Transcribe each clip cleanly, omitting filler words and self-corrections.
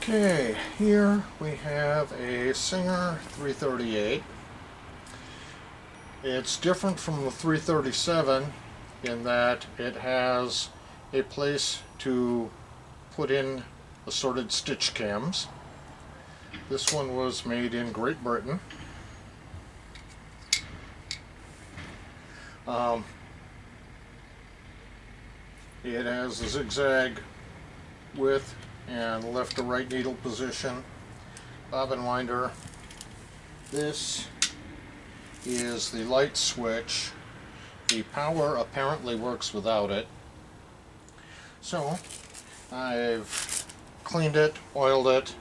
Okay, here we have a Singer 338. It's different from the 337 in that it has a place to put in assorted stitch cams. This one was made in Great Britain. It has a zigzag width and left to right needle position, bobbin winder. This is the light switch. The power apparently works without it. So I've cleaned it, oiled it,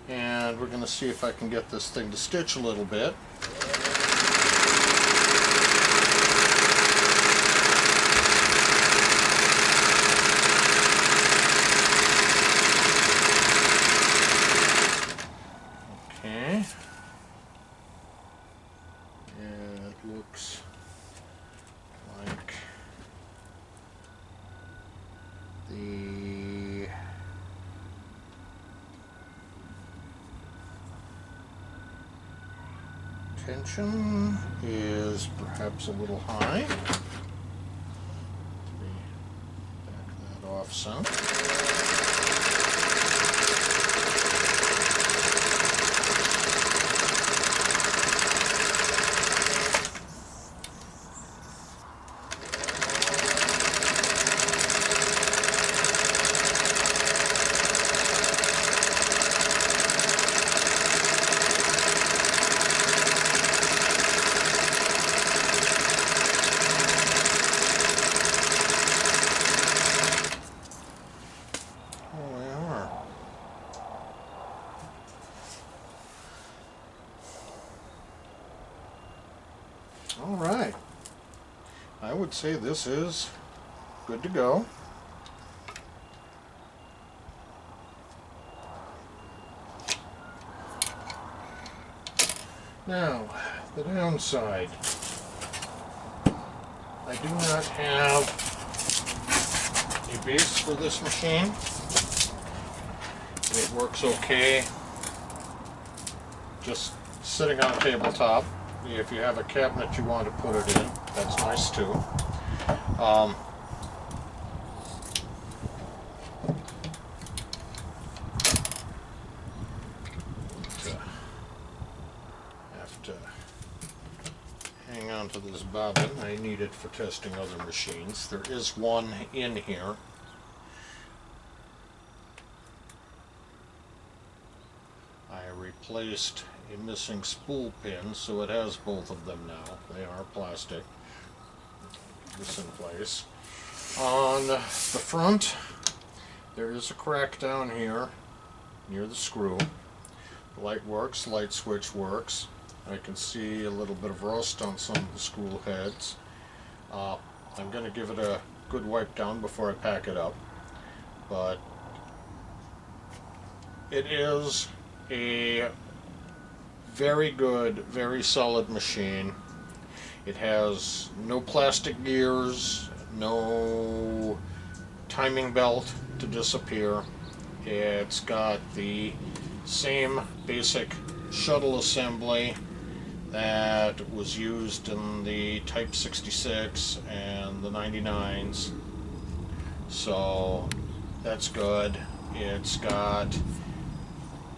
and we're going to see if I can get this thing to stitch a little bit. Okay. It looks like the tension is perhaps a little high. Back that off some. All right, I would say this is good to go. Now, the downside. I do not have a base for this machine. It works okay just sitting on a tabletop. If you have a cabinet you want to put it in, that's nice too. Have to hang on to this bobbin. I need it for testing other machines. There is one in here. I replaced a missing spool pin, so it has both of them now. They are plastic. This in place. On the front, there is a crack down here near the screw. The light works, light switch works. I can see a little bit of rust on some of the screw heads. I'm going to give it a good wipe down before I pack it up. But it is a very good, very solid machine. It has no plastic gears, no timing belt to disappear. It's got the same basic shuttle assembly that was used in the Type 66 and the 99s. So that's good. It's got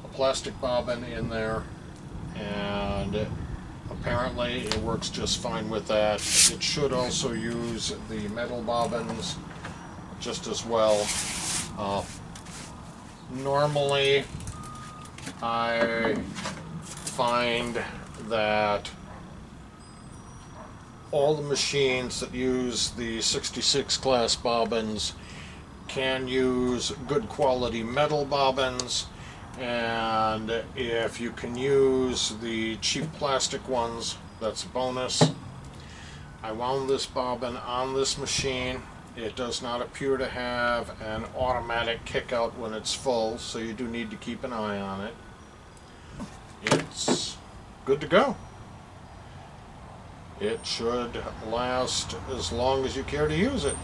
a plastic bobbin in there, and apparently it works just fine with that. It should also use the metal bobbins just as well. Normally I find that all the machines that use the 66 class bobbins can use good quality metal bobbins, and if you can use the cheap plastic ones, that's a bonus. I wound this bobbin on this machine. It does not appear to have an automatic kick out when it's full, so you do need to keep an eye on it. It's good to go. It should last as long as you care to use it.